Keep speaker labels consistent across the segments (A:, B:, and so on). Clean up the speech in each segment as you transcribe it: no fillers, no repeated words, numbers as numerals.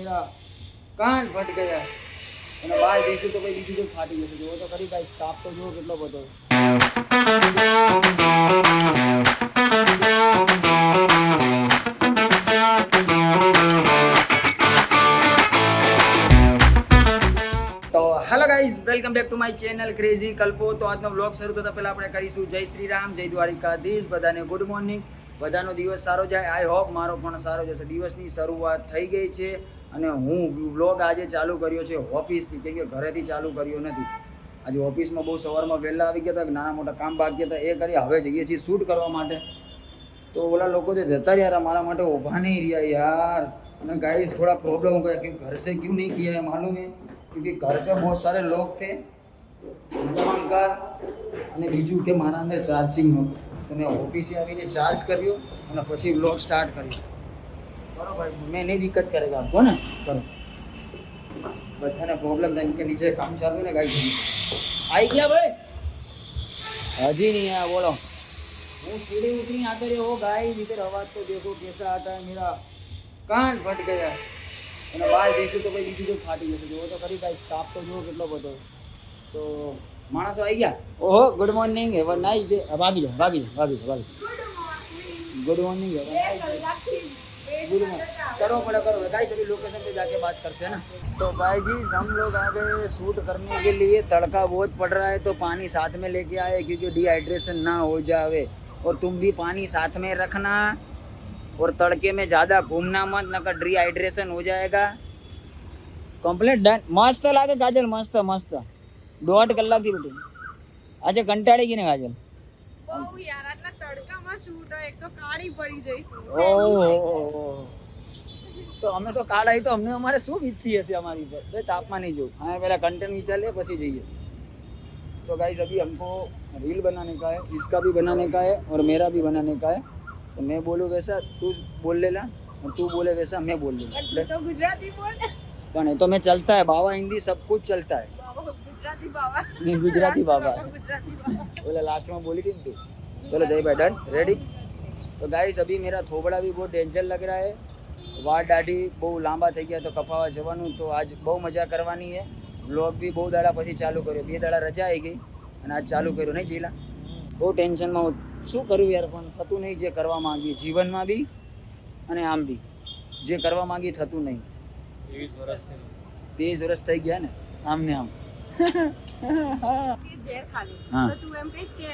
A: मेरा कान फट गया અને બહાર જઈશું તો ભાઈ બીજું ફાટી જશે. જો તો ખરી ગાઈસ, તાપ તો જો કેટલો બધો. તો hello guys, welcome back to my channel crazy Kalpo. તો આજનો વ્લોગ શરૂ થતા પહેલા આપણે કરીશું જય શ્રી રામ, જય દ્વારિકાધીશ. બધાને ગુડ મોર્નિંગ, બધાનો દિવસ સારો જાય. આઈ હોપ મારો પણ સારો જશે. દિવસની શરૂઆત થઈ ગઈ છે અને હું વ્લોગ આજે ચાલુ કર્યો છે ઓફિસથી, કેમ કે ઘરેથી ચાલુ કર્યો નથી. આજે ઓફિસમાં બહુ સવારમાં વહેલા આવી ગયા હતા, નાના મોટા કામ બાકી હતા એ કરી હવે જઈએ છીએ શૂટ કરવા માટે. તો ઓલા લોકો જે જતા રહ્યા મારા માટે ઊભા નહીં રહ્યા યાર. અને गाइस थोड़ा प्रॉब्लम हो गया क्योंकि घर से क्यों नहीं किया है मालूम है, क्योंकि घर पे बहुत सारे लोग थे જમણકાર, અને બીજું કે મારા અંદર ચાર્જિંગ નહોતું. તો મેં ઓફિસે આવીને ચાર્જ કર્યો અને પછી વ્લોગ સ્ટાર્ટ કર્યો. બરો ભાઈ, મેં નહીં દિક્કત કરેગા આપકો ને, કરો. બધાને પ્રોબ્લેમ થાય કે નીચે કામ ચાલુ ને ગાઈસ. આવી ગયા ભાઈ? હજી नहीं आया, बोलो. वो सीढ़ी उतरी आते रहे हो गाइस, इधर आवाज तो देखो कैसा आता है. मेरा कान फट गया અને બહાર જઈશું તો ભાઈ બીજું તો ફાટી જશે. જો તો ખરી ગાઈસ, તાપ તો જો કેટલો બધો. તો માણસો આવી ગયા. ઓહો, good morning, have a nice day. ભાગી જાઓ. गुड मॉर्निंग है, गुड मॉर्निंग. करो गाइस, अभी लोकेशन पे जाके बात करते हैं ना. तो भाई जी, हम लोग आ गए शूट करने के लिए. तड़का बहुत पड़ रहा है तो पानी साथ में लेके आए क्योंकि डिहाइड्रेशन ना हो जाए. और तुम भी पानी साथ में रखना और तड़के में ज़्यादा घूमना मत, नकर डिहाइड्रेशन हो जाएगा. Complete done. मस्त लागे काजल, मस्त मस्त. 1.5 કલાકથી બેઠી. આજે કંટાળી ગઈ ને કાજલ?
B: બહુ યાર, આટલા તડકામાં શૂટ હોય, એક તો કાળી પડી જઈશું.
A: ઓહો, તો અમે તો કાળા તો અમને અમારે શું વીતતી હશે અમારી પર. भाई तापमान नहीं जो, हमें पहला कंटेंट निकाले પછી જઈએ. तो गाइस अभी हमको रील बनाने का है, इसका भी बनाने का है और मेरा भी बनाने का है. तो मैं बोलूँ वैसा तू बोल लेना और तू बोले वैसा मैं बोल लूँगा.
B: તો ગુજરાતી બોલ.
A: પણ એ તો मैं चलता है बाबा, हिंदी सब कुछ चलता है.
B: ગુજરાતી બાવા.
A: नहीं गुजराती बाबा,
B: ગુજરાતી બાવા.
A: बोले लास्ट में बोली थी तू. चलो जय भाई, डन, रेडी. तो गाइस अभी मेरा थोबड़ा भी बहुत टेंशन लग रहा है. વાળ દાઢી બહુ લાંબા થઈ ગયા તો કપાવા જવાનું. તો આજ બહુ મજા કરવાની છે. વ્લોગ બી બહુ દાડા પછી ચાલુ કર્યો, 2 દાડા રજા આવી ગઈ અને આજ ચાલુ કર્યો. નહીં જીલા? બહુ ટેન્શનમાં શું કરું યાર, પણ થતું નહીં જે કરવા માંગીએ જીવનમાં બી અને આમ બી. જે કરવા માંગીએ થતું નહીં. 23 વર્ષ થઈ ગયા ને આમ ને આમ.
B: ઝેર ખાલી
A: हाँ.
B: तो तू एम कहिस के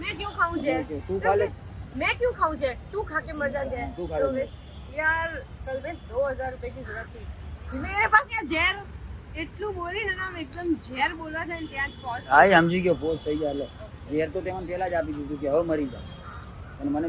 B: मैं क्यों खाऊं ઝેર?
A: તું કાલે
B: मैं क्यों खाऊं ઝેર? तू खा के मर जा ઝેर.
A: तू खा
B: तो
A: ले.
B: यार कल बस 2000 रुपए की जरूरत थी मेरे पास. यार ઝેર એટલું બોલી ને આમ એકદમ ઝેર બોલવા જાય ને ત્યાં જ પહોંચ.
A: હા, સમજી ગયો. પોસ્ટ થઈ ગયા. યાર તો તેમાં પહેલા જ આપી દીધું કે હવે મરી જાવ. અને મને